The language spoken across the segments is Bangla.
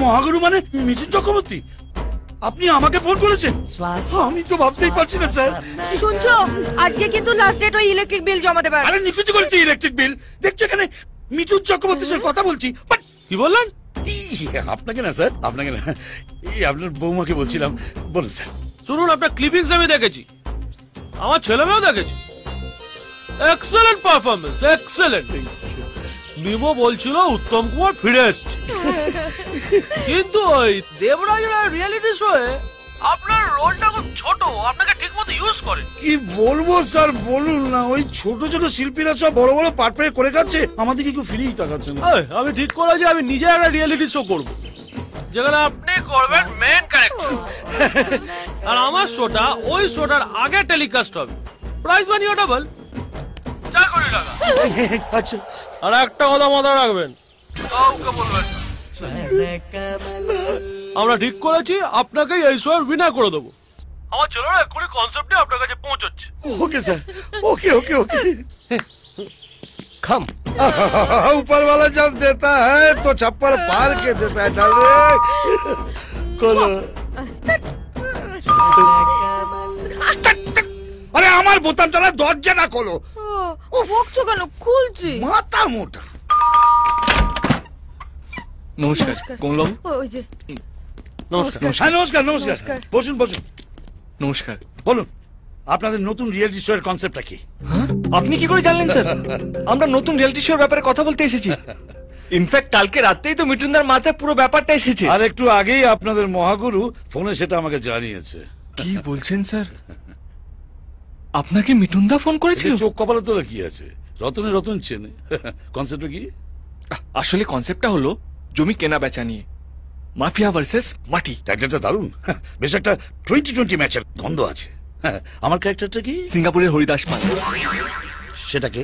মহাগুরু মানে মিঠুন চক্রবর্তী? আপনি আমাকে ফোন করেছেন? আমি তো ভাবতেই পারছি না স্যার। শুনছো, আজকে কিন্তু লাস্ট ডেট, ওই ইলেকট্রিক বিল জমা দেবার। আরে নিকুচি করেছি ইলেকট্রিক বিল। দেখছো এখানে মিঠুন চক্রবর্তীর সাথে কথা বলছি। কি বললেন? আপনাকে না স্যার, আপনাকে না, আপনার বৌমাকে বলছিলাম। বলুন স্যার। শুনুন, আপনার ক্লিপিংস আমি দেখেছি, আমার ছেলেমেয়েও দেখেছি। Excellent performance, excellent. নিমো বলছিল উত্তম কুমার ফিরে এসছে, কিন্তু ওই দেবরাজের রিয়েলিটি শোয়ে আপনার রোলটা খুব ছোট, আপনাকে ঠিকমতো ইউজ করে। কি বলবো স্যার, বলুন না। ওই ছোট ছোট শিল্পীরা সব বড় বড় পাট পেয়ে করে যাচ্ছে, আমাদেরকে কেউ ফিরেই তাকাচ্ছে না। আমি ঠিক করেছি আমি নিজে একটা রিয়েলিটি শো করব, যেখানে আপনি করবেন মেন ক্যারেক্টার, আর আমার শোটা ওই শোটার আগে টেলিকাস্ট হবে। প্রাইস মানিও ডাবল, 4 কোটি টাকা। আচ্ছা, আর একটা কথা মাথায় রাখবেন, কাউকে বলবেন না। আমরা ঠিক করেছি আপনাকে এই শো এর উইনার করে দেবো। আমার ছেলেরা এক্ষুনি কনসেপ্টে আপনার কাছে পৌঁছচ্ছে। ওকে স্যার, ওকে ওকে ওকে। খাম ऊपर वाला जब देता है तो छप्पर पार के देता है डाले। खोलो। আরে আমার বোতাম চালা, দরজা না খোলো। ও বকছো কেন? খুলছি। মাথা মোটা। নমস্কার কমলবাবু। ওই যে নমস্কার। হ্যাঁ নমস্কার নমস্কার, বসুন বসুন। নমস্কার। বলুন আপনাদের নতুন রিয়েলিটি শো এর কনসেপ্টটা কি? আপনি কি করে জানলেন স্যার? আমরা নতুন রিয়েলিটি শোর ব্যাপারে কথা বলতে এসেছি। ইনফ্যাক্ট কালকে রাতেই তো মিঠুনদার মাথায় পুরো ব্যাপারটা এসেছে। আর একটু আগেই আপনাদের মহাগুরু ফোনে সেটা আমাকে জানিয়েছে। কি বলছেন স্যার? আপনাকে মিঠুনদা ফোন করেছিল? চোখ কপালে তোলা কি আছে, রতনে রতন চেনে। কনসেপ্টটা কি? আসলে কনসেপ্টটা হলো জমি কেনা বেচা নিয়ে, মাফিয়া ভার্সেস মাটি। টাইটেলটা দারুণ, বেশ একটা 2020 ম্যাচের গন্ধ আছে। আমার ক্যারেক্টারটা কি? সিঙ্গাপুরের হরিদাস পাল। সেটাকে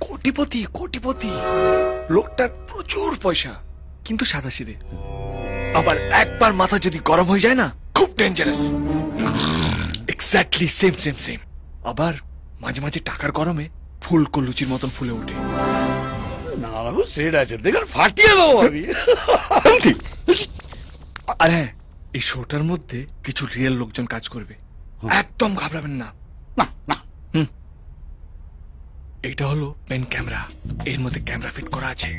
কোটিপতি, কোটিপতি লোকটার প্রচুর পয়সা, কিন্তু সাদাসিধে। আবার একবার মাথা যদি গরম হয়ে যায় না, খুব dangerous. Exactly same same same. আবার মাঝে মাঝে টাকার গরমে ফুলকো লুচির মতন ফুলে ওঠে। না বাবু, সেট আছে, দেখুন ফাটিয়ে দেবো আমি। আর হ্যাঁ, এই শোটার মধ্যে কিছু রিয়েল লোকজন কাজ করবে, একদম ঘাবড়াবেন না। না না, এটা হলো পেন ক্যামেরা, এর মধ্যে ক্যামেরা ফিট করা আছে।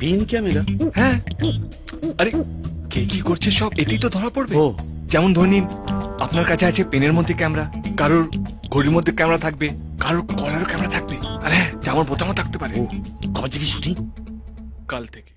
Pen camera? হ্যাঁ, আরে কে কি করছে সব এতেই তো ধরা পড়বে। ও, যেমন ধরে নিন, আপনার কাছে আছে পেনের মধ্যে ক্যামেরা, কারোর ঘড়ির মধ্যে ক্যামেরা থাকবে, কারোর কলার ক্যামেরা থাকবে, আর হ্যাঁ জামার বোতামও থাকতে পারে। কবে থেকে শুটিং? কাল থেকে।